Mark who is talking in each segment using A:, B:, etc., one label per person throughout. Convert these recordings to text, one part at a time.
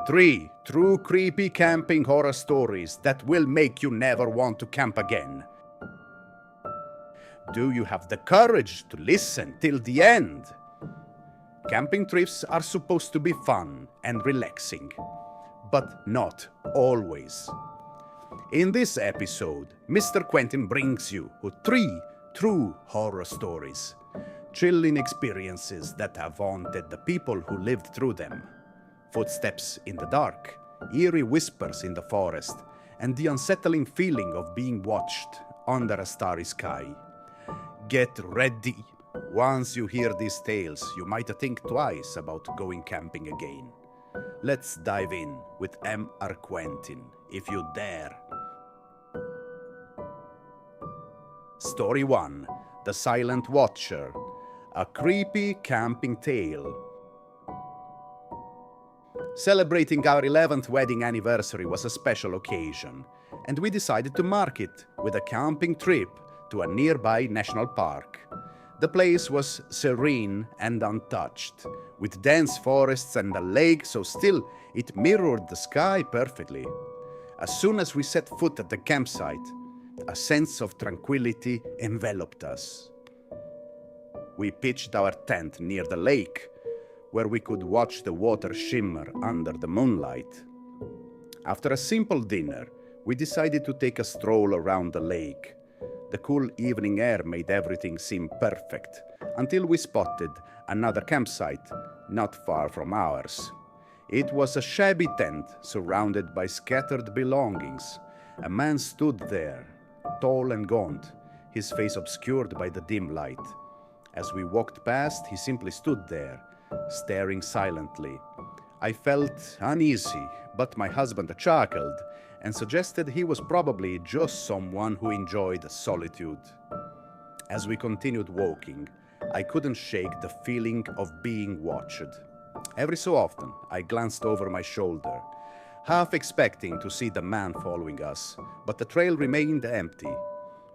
A: 3 true creepy camping horror stories that will make you never want to camp again. Do you have the courage to listen till the end? Camping trips are supposed to be fun and relaxing, but not always. In this episode, Mr. Quentin brings you 3 true horror stories, chilling experiences that have haunted the people who lived through them. Footsteps in the dark, eerie whispers in the forest, and the unsettling feeling of being watched under a starry sky. Get ready! Once you hear these tales, you might think twice about going camping again. Let's dive in with MR Quentin, if you dare. Story 1. The Silent Watcher. A creepy camping tale. Celebrating our 11th wedding anniversary was a special occasion, and we decided to mark it with a camping trip to a nearby national park. The place was serene and untouched, with dense forests and a lake so still it mirrored the sky perfectly. As soon as we set foot at the campsite, a sense of tranquility enveloped us. We pitched our tent near the lake, where we could watch the water shimmer under the moonlight. After a simple dinner, we decided to take a stroll around the lake. The cool evening air made everything seem perfect, until we spotted another campsite not far from ours. It was a shabby tent surrounded by scattered belongings. A man stood there, tall and gaunt, his face obscured by the dim light. As we walked past, he simply stood there, staring silently. I felt uneasy, but my husband chuckled and suggested he was probably just someone who enjoyed solitude. As we continued walking, I couldn't shake the feeling of being watched. Every so often, I glanced over my shoulder, half expecting to see the man following us, but the trail remained empty.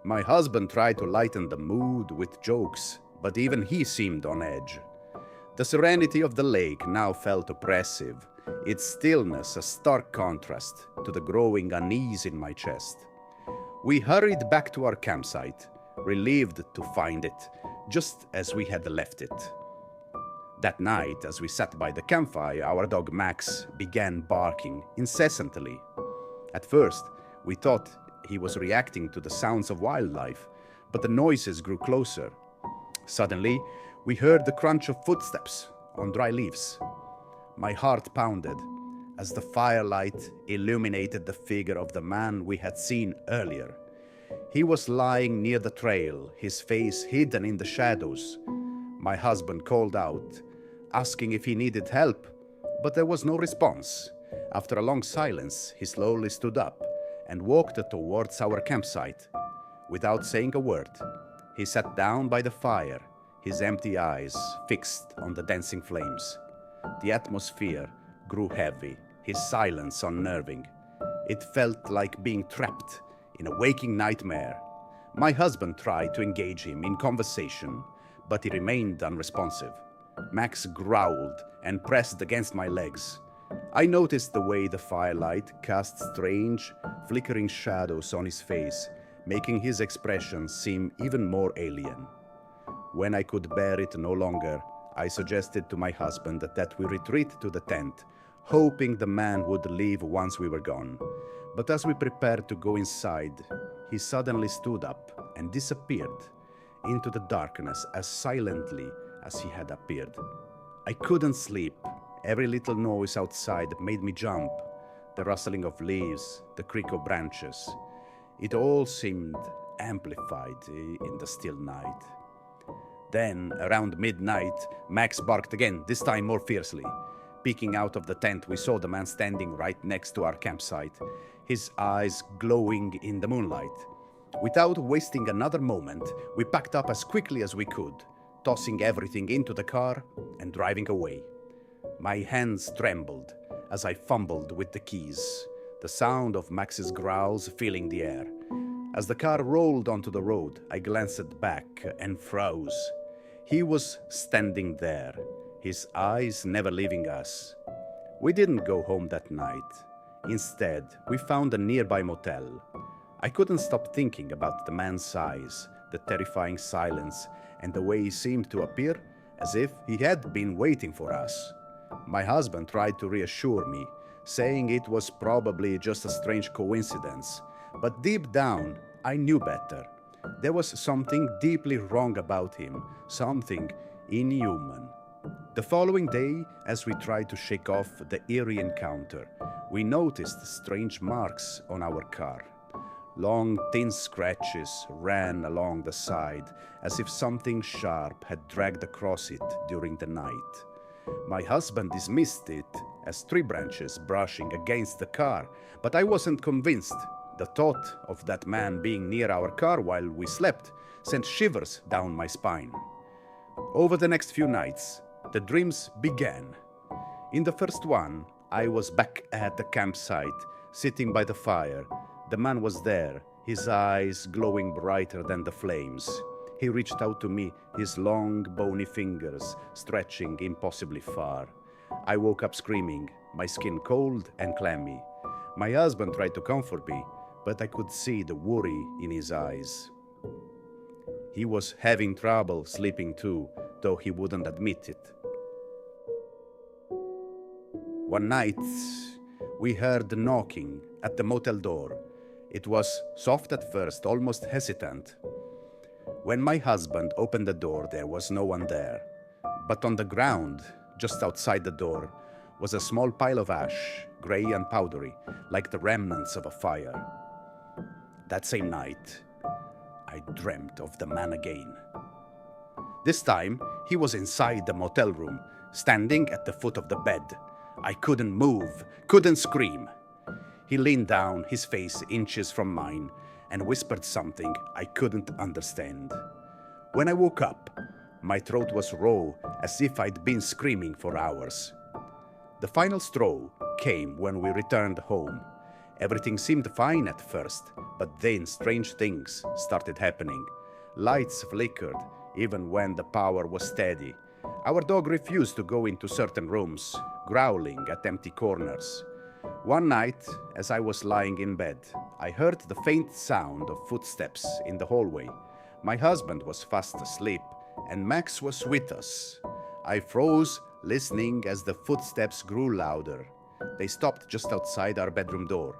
A: My husband tried to lighten the mood with jokes, but even he seemed on edge. The serenity of the lake now felt oppressive, its stillness a stark contrast to the growing unease in my chest. We hurried back to our campsite, relieved to find it just as we had left it. That night, as we sat by the campfire, our dog Max began barking incessantly. At first, we thought he was reacting to the sounds of wildlife, but the noises grew closer. Suddenly, we heard the crunch of footsteps on dry leaves. My heart pounded as the firelight illuminated the figure of the man we had seen earlier. He was lying near the trail, his face hidden in the shadows. My husband called out, asking if he needed help, but there was no response. After a long silence, he slowly stood up and walked towards our campsite. Without saying a word, he sat down by the fire, his empty eyes fixed on the dancing flames. The atmosphere grew heavy, his silence unnerving. It felt like being trapped in a waking nightmare. My husband tried to engage him in conversation, but he remained unresponsive. Max growled and pressed against my legs. I noticed the way the firelight cast strange, flickering shadows on his face, making his expression seem even more alien. When I could bear it no longer, I suggested to my husband that we retreat to the tent, hoping the man would leave once we were gone. But as we prepared to go inside, he suddenly stood up and disappeared into the darkness as silently as he had appeared. I couldn't sleep. Every little noise outside made me jump. The rustling of leaves, the creak of branches. It all seemed amplified in the still night. Then, around midnight, Max barked again, this time more fiercely. Peeking out of the tent, we saw the man standing right next to our campsite, his eyes glowing in the moonlight. Without wasting another moment, we packed up as quickly as we could, tossing everything into the car and driving away. My hands trembled as I fumbled with the keys, the sound of Max's growls filling the air. As the car rolled onto the road, I glanced back and froze. He was standing there, his eyes never leaving us. We didn't go home that night. Instead, we found a nearby motel. I couldn't stop thinking about the man's size, the terrifying silence, and the way he seemed to appear as if he had been waiting for us. My husband tried to reassure me, saying it was probably just a strange coincidence, but deep down, I knew better. There was something deeply wrong about him, something inhuman. The following day, as we tried to shake off the eerie encounter, we noticed strange marks on our car. Long, thin scratches ran along the side, as if something sharp had dragged across it during the night. My husband dismissed it as tree branches brushing against the car, but I wasn't convinced. The thought of that man being near our car while we slept sent shivers down my spine. Over the next few nights, the dreams began. In the first one, I was back at the campsite, sitting by the fire. The man was there, his eyes glowing brighter than the flames. He reached out to me, his long, bony fingers stretching impossibly far. I woke up screaming, my skin cold and clammy. My husband tried to comfort me, but I could see the worry in his eyes. He was having trouble sleeping too, though he wouldn't admit it. One night, we heard knocking at the motel door. It was soft at first, almost hesitant. When my husband opened the door, there was no one there. But on the ground, just outside the door, was a small pile of ash, gray and powdery, like the remnants of a fire. That same night, I dreamt of the man again. This time, he was inside the motel room, standing at the foot of the bed. I couldn't move, couldn't scream. He leaned down, his face inches from mine, and whispered something I couldn't understand. When I woke up, my throat was raw, as if I'd been screaming for hours. The final straw came when we returned home. Everything seemed fine at first, but then strange things started happening. Lights flickered, even when the power was steady. Our dog refused to go into certain rooms, growling at empty corners. One night, as I was lying in bed, I heard the faint sound of footsteps in the hallway. My husband was fast asleep, and Max was with us. I froze, listening as the footsteps grew louder. They stopped just outside our bedroom door.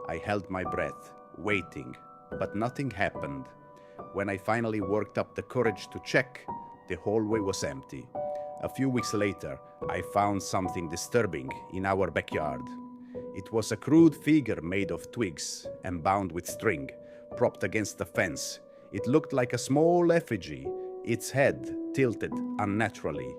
A: I held my breath, waiting, but nothing happened. When I finally worked up the courage to check, the hallway was empty. A few weeks later, I found something disturbing in our backyard. It was a crude figure made of twigs and bound with string, propped against the fence. It looked like a small effigy, its head tilted unnaturally,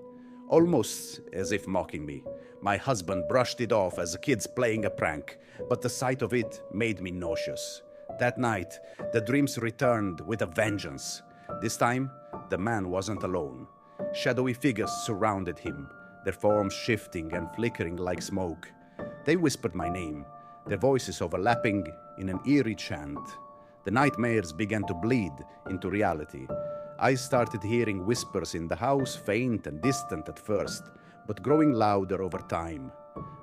A: almost as if mocking me. My husband brushed it off as kids playing a prank, but the sight of it made me nauseous. That night, the dreams returned with a vengeance. This time, the man wasn't alone. Shadowy figures surrounded him, their forms shifting and flickering like smoke. They whispered my name, their voices overlapping in an eerie chant. The nightmares began to bleed into reality. I started hearing whispers in the house, faint and distant at first, but growing louder over time.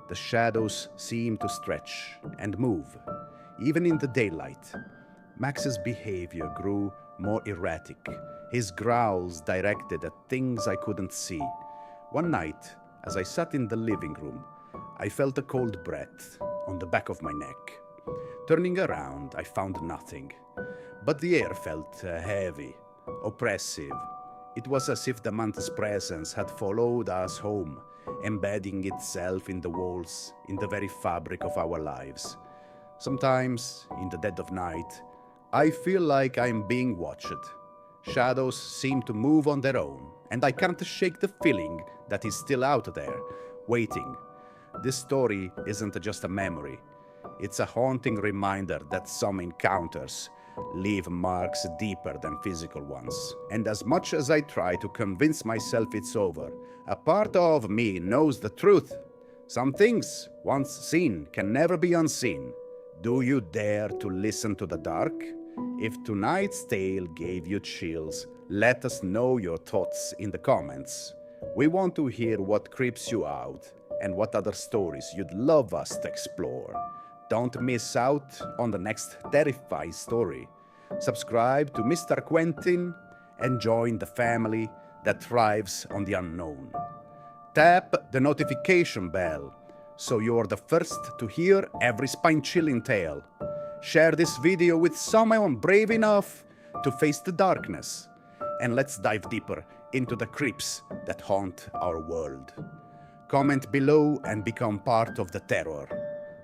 A: The shadows seemed to stretch and move, even in the daylight. Max's behavior grew more erratic, his growls directed at things I couldn't see. One night, as I sat in the living room, I felt a cold breath on the back of my neck. Turning around, I found nothing, but the air felt heavy, oppressive. It was as if the man's presence had followed us home, embedding itself in the walls, in the very fabric of our lives. Sometimes, in the dead of night, I feel like I'm being watched. Shadows seem to move on their own, and I can't shake the feeling that he's still out there, waiting. This story isn't just a memory. It's a haunting reminder that some encounters leave marks deeper than physical ones. And as much as I try to convince myself it's over, a part of me knows the truth. Some things, once seen, can never be unseen. Do you dare to listen to the dark? If tonight's tale gave you chills, let us know your thoughts in the comments. We want to hear what creeps you out. and what other stories you'd love us to explore. Don't miss out on the next terrifying story. Subscribe to Mr. Quentin and join the family that thrives on the unknown. Tap the notification bell so you're the first to hear every spine-chilling tale. Share this video with someone brave enough to face the darkness. And let's dive deeper into the creeps that haunt our world. Comment below and become part of the terror.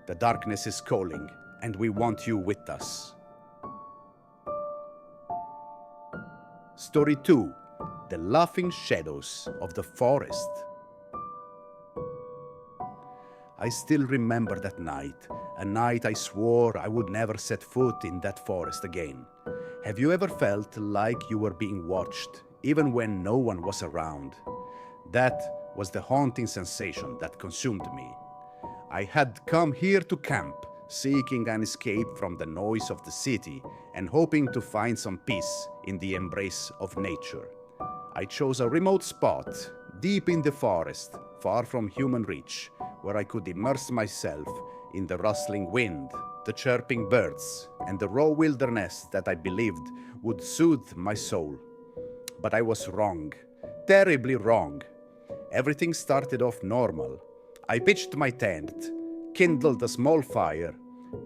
A: The darkness is calling, and we want you with us. Story 2. The Laughing Shadows of the Forest. I still remember that night, a night I swore I would never set foot in that forest again. Have you ever felt like you were being watched, even when no one was around? That was the haunting sensation that consumed me. I had come here to camp, seeking an escape from the noise of the city and hoping to find some peace in the embrace of nature. I chose a remote spot, deep in the forest, far from human reach, where I could immerse myself in the rustling wind, the chirping birds, and the raw wilderness that I believed would soothe my soul. But I was wrong, terribly wrong. Everything started off normal. I pitched my tent, kindled a small fire,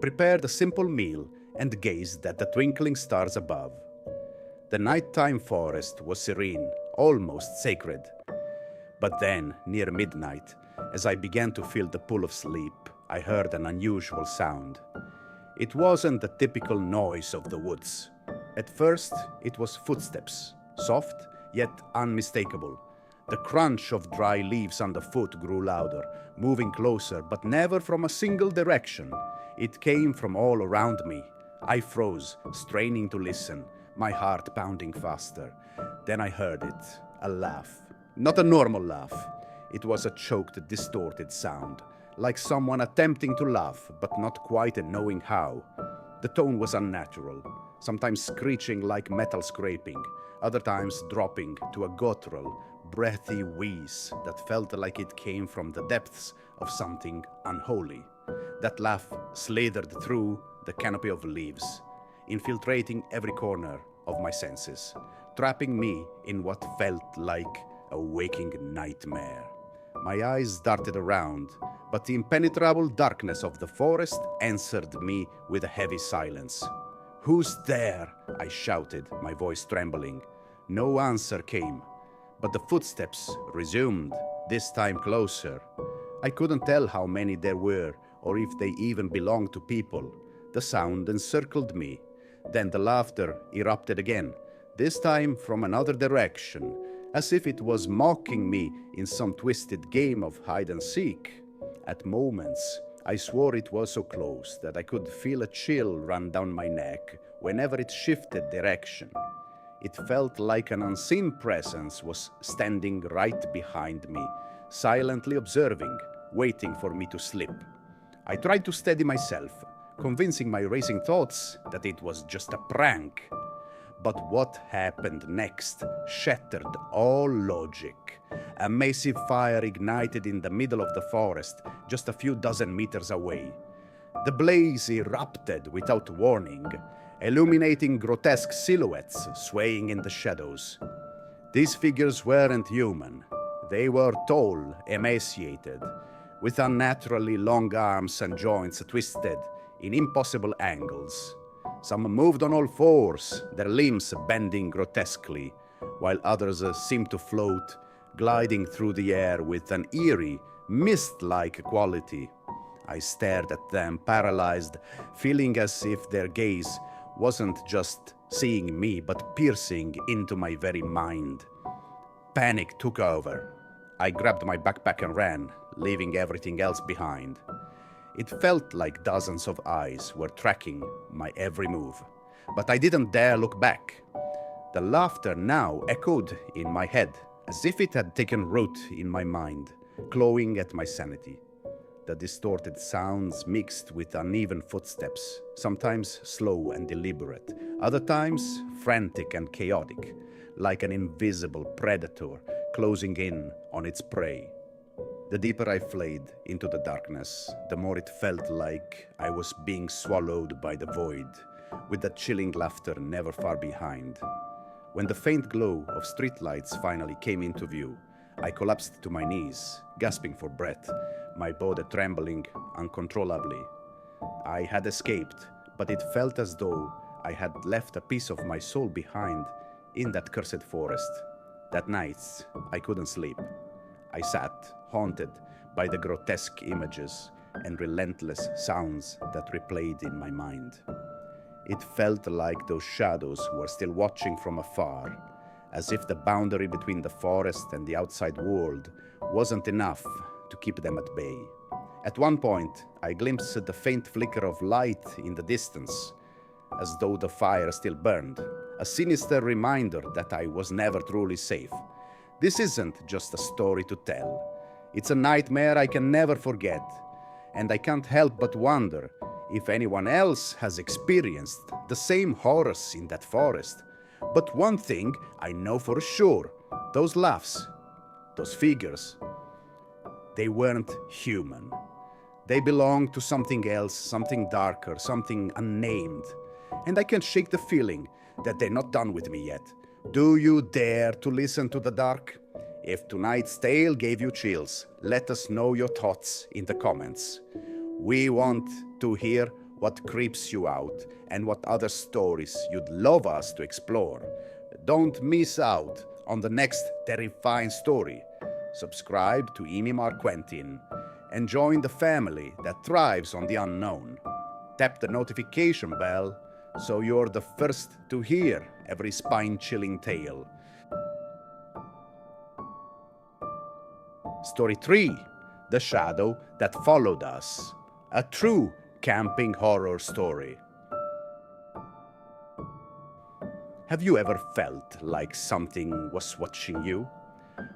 A: prepared a simple meal, and gazed at the twinkling stars above. The nighttime forest was serene, almost sacred. But then, near midnight, as I began to feel the pull of sleep, I heard an unusual sound. It wasn't the typical noise of the woods. At first, it was footsteps, soft yet unmistakable. The crunch of dry leaves underfoot grew louder, moving closer, but never from a single direction. It came from all around me. I froze, straining to listen, my heart pounding faster. Then I heard it, a laugh. Not a normal laugh. It was a choked, distorted sound, like someone attempting to laugh, but not quite knowing how. The tone was unnatural, sometimes screeching like metal scraping, other times dropping to a guttural, breathy wheeze that felt like it came from the depths of something unholy. That laugh slithered through the canopy of leaves, infiltrating every corner of my senses, trapping me in what felt like a waking nightmare. My eyes darted around, but the impenetrable darkness of the forest answered me with a heavy silence. "Who's there?" I shouted, my voice trembling. No answer came, but the footsteps resumed, this time closer. I couldn't tell how many there were, or if they even belonged to people. The sound encircled me. Then the laughter erupted again, this time from another direction, as if it was mocking me in some twisted game of hide-and-seek. At moments, I swore it was so close that I could feel a chill run down my neck whenever it shifted direction. It felt like an unseen presence was standing right behind me, silently observing, waiting for me to slip. I tried to steady myself, convincing my racing thoughts that it was just a prank. But what happened next shattered all logic. A massive fire ignited in the middle of the forest, just a few dozen meters away. The blaze erupted without warning, illuminating grotesque silhouettes swaying in the shadows. These figures weren't human. They were tall, emaciated, with unnaturally long arms and joints twisted in impossible angles. Some moved on all fours, their limbs bending grotesquely, while others seemed to float, gliding through the air with an eerie, mist-like quality. I stared at them, paralyzed, feeling as if their gaze wasn't just seeing me, but piercing into my very mind. Panic took over. I grabbed my backpack and ran, leaving everything else behind. It felt like dozens of eyes were tracking my every move, but I didn't dare look back. The laughter now echoed in my head, as if it had taken root in my mind, clawing at my sanity. The distorted sounds mixed with uneven footsteps, sometimes slow and deliberate, other times frantic and chaotic, like an invisible predator closing in on its prey. The deeper I flayed into the darkness, the more it felt like I was being swallowed by the void, with that chilling laughter never far behind. When the faint glow of streetlights finally came into view, I collapsed to my knees, gasping for breath, my body trembling uncontrollably. I had escaped, but it felt as though I had left a piece of my soul behind in that cursed forest. That night, I couldn't sleep. I sat, haunted by the grotesque images and relentless sounds that replayed in my mind. It felt like those shadows were still watching from afar, as if the boundary between the forest and the outside world wasn't enough to keep them at bay. At one point, I glimpsed the faint flicker of light in the distance, as though the fire still burned, a sinister reminder that I was never truly safe. This isn't just a story to tell. It's a nightmare I can never forget, and I can't help but wonder if anyone else has experienced the same horrors in that forest. But one thing I know for sure, those laughs, those figures, they weren't human. They belonged to something else, something darker, something unnamed. And I can't shake the feeling that they're not done with me yet. Do you dare to listen to the dark? If tonight's tale gave you chills, let us know your thoughts in the comments. We want to hear what creeps you out and what other stories you'd love us to explore. Don't miss out on the next terrifying story. Subscribe to MR.Quentin and join the family that thrives on the unknown. Tap the notification bell so you're the first to hear every spine-chilling tale. Story 3. The Shadow That Followed Us. A true camping horror story. Have you ever felt like something was watching you?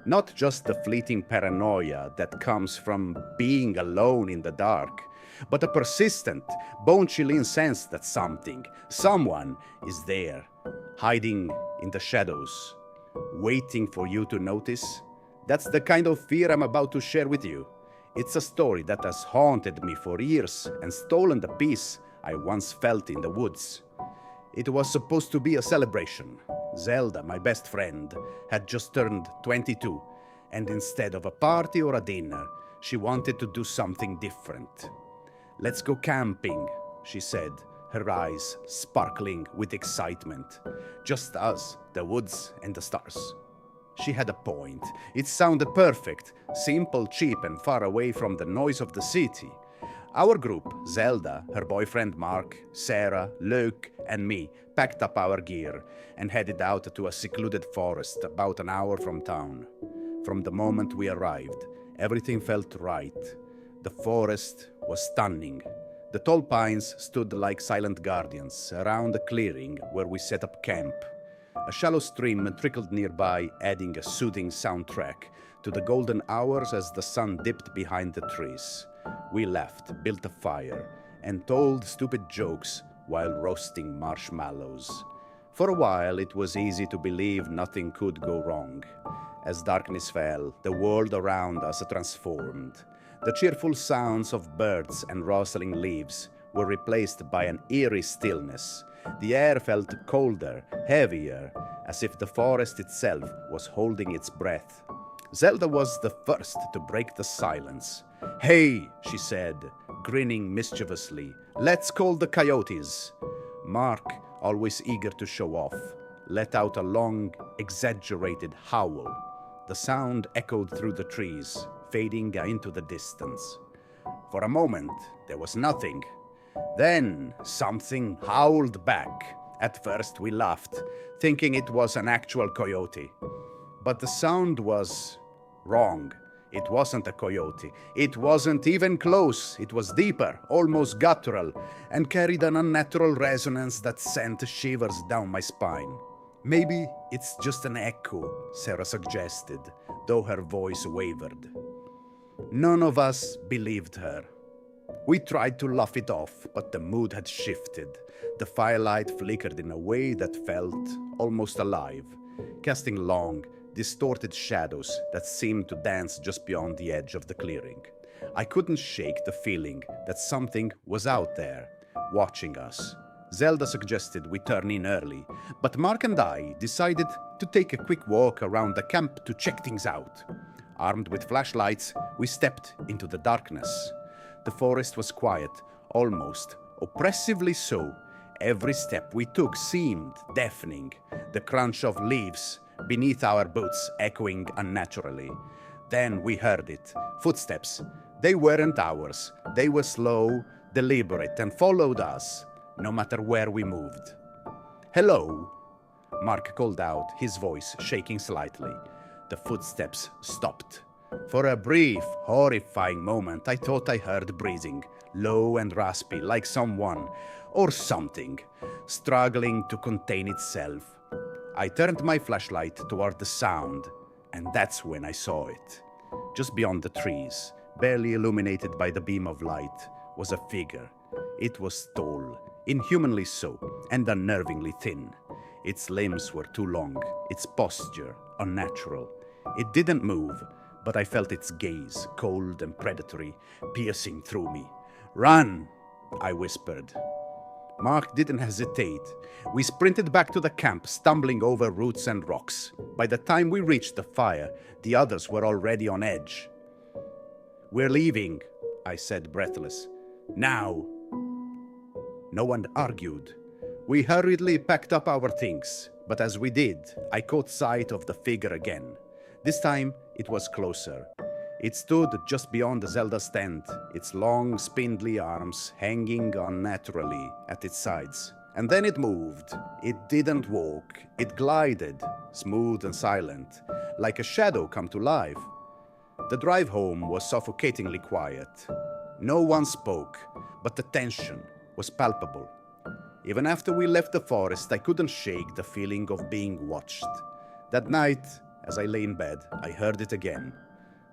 A: Not just the fleeting paranoia that comes from being alone in the dark, but a persistent, bone-chilling sense that someone is there, hiding in the shadows, waiting for you to notice. That's the kind of fear I'm about to share with you. It's a story that has haunted me for years and stolen the peace I once felt in the woods. It was supposed to be a celebration. Zelda, my best friend, had just turned 22, and instead of a party or a dinner, she wanted to do something different. "Let's go camping," she said, her eyes sparkling with excitement. Just us, the woods, and the stars. She had a point. It sounded perfect, simple, cheap, and far away from the noise of the city. Our group, Zelda, her boyfriend Mark, Sarah, Luke, and me, packed up our gear and headed out to a secluded forest about an hour from town. From the moment we arrived, everything felt right. The forest was stunning. The tall pines stood like silent guardians around the clearing where we set up camp. A shallow stream trickled nearby, adding a soothing soundtrack to the golden hours as the sun dipped behind the trees. We laughed, built a fire, and told stupid jokes while roasting marshmallows. For a while, it was easy to believe nothing could go wrong. As darkness fell, the world around us transformed. The cheerful sounds of birds and rustling leaves were replaced by an eerie stillness. The air felt colder, heavier, as if the forest itself was holding its breath. Zelda was the first to break the silence. "Hey," she said, grinning mischievously, "let's call the coyotes." Mark, always eager to show off, let out a long, exaggerated howl. The sound echoed through the trees, fading into the distance. For a moment, there was nothing. Then something howled back. At first we laughed, thinking it was an actual coyote. But the sound was wrong. It wasn't a coyote. It wasn't even close. It was deeper, almost guttural, and carried an unnatural resonance that sent shivers down my spine. "Maybe it's just an echo," Sarah suggested, though her voice wavered. None of us believed her. We tried to laugh it off, but the mood had shifted. The firelight flickered in a way that felt almost alive, casting long, distorted shadows that seemed to dance just beyond the edge of the clearing. I couldn't shake the feeling that something was out there, watching us. Zelda suggested we turn in early, but Mark and I decided to take a quick walk around the camp to check things out. Armed with flashlights, we stepped into the darkness. The forest was quiet, almost oppressively so. Every step we took seemed deafening, the crunch of leaves beneath our boots echoing unnaturally. Then we heard it. Footsteps. They weren't ours. They were slow, deliberate, and followed us, no matter where we moved. "Hello," Mark called out, his voice shaking slightly. The footsteps stopped. For a brief, horrifying moment, I thought I heard breathing, low and raspy, like someone, or something, struggling to contain itself. I turned my flashlight toward the sound, and that's when I saw it. Just beyond the trees, barely illuminated by the beam of light, was a figure. It was tall, inhumanly so, and unnervingly thin. Its limbs were too long, its posture unnatural. It didn't move, but I felt its gaze, cold and predatory, piercing through me. "Run!" I whispered. Mark didn't hesitate. We sprinted back to the camp, stumbling over roots and rocks. By the time we reached the fire, the others were already on edge. "We're leaving," I said, breathless. "Now!" No one argued. We hurriedly packed up our things, but as we did, I caught sight of the figure again. This time, it was closer. It stood just beyond Zelda's tent, its long, spindly arms hanging unnaturally at its sides. And then it moved. It didn't walk. It glided, smooth and silent, like a shadow come to life. The drive home was suffocatingly quiet. No one spoke, but the tension was palpable. Even after we left the forest, I couldn't shake the feeling of being watched. That night, as I lay in bed, I heard it again.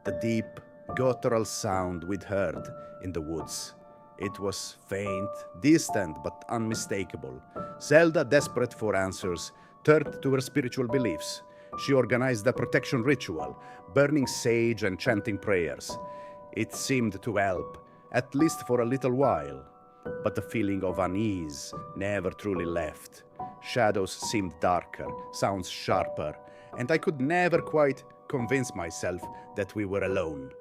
A: The deep, guttural sound we'd heard in the woods. It was faint, distant, but unmistakable. Zelda, desperate for answers, turned to her spiritual beliefs. She organized a protection ritual, burning sage and chanting prayers. It seemed to help, at least for a little while. But the feeling of unease never truly left. Shadows seemed darker, sounds sharper, and I could never quite convince myself that we were alone.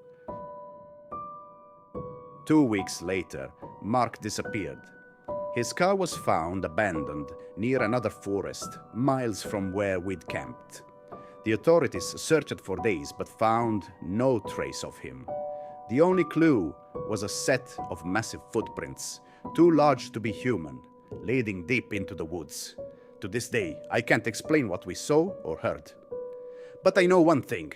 A: 2 weeks later, Mark disappeared. His car was found abandoned near another forest, miles from where we'd camped. The authorities searched for days but found no trace of him. The only clue was a set of massive footprints, too large to be human, leading deep into the woods. To this day, I can't explain what we saw or heard. But I know one thing.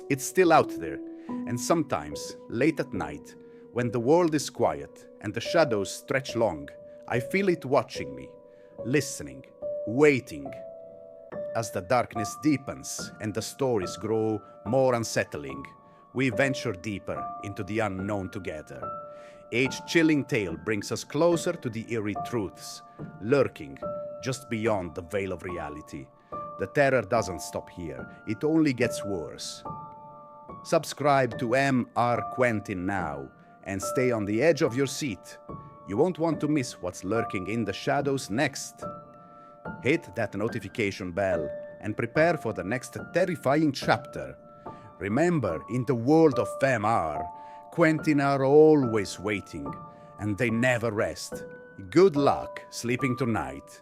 A: It's still out there, and sometimes, late at night, when the world is quiet and the shadows stretch long, I feel it watching me, listening, waiting. As the darkness deepens and the stories grow more unsettling, we venture deeper into the unknown together. Each chilling tale brings us closer to the eerie truths, lurking just beyond the veil of reality. The terror doesn't stop here, it only gets worse. Subscribe to MR.Quentin now and stay on the edge of your seat. You won't want to miss what's lurking in the shadows next. Hit that notification bell and prepare for the next terrifying chapter. Remember, in the world of MR, Quentin are always waiting, and they never rest. Good luck sleeping tonight.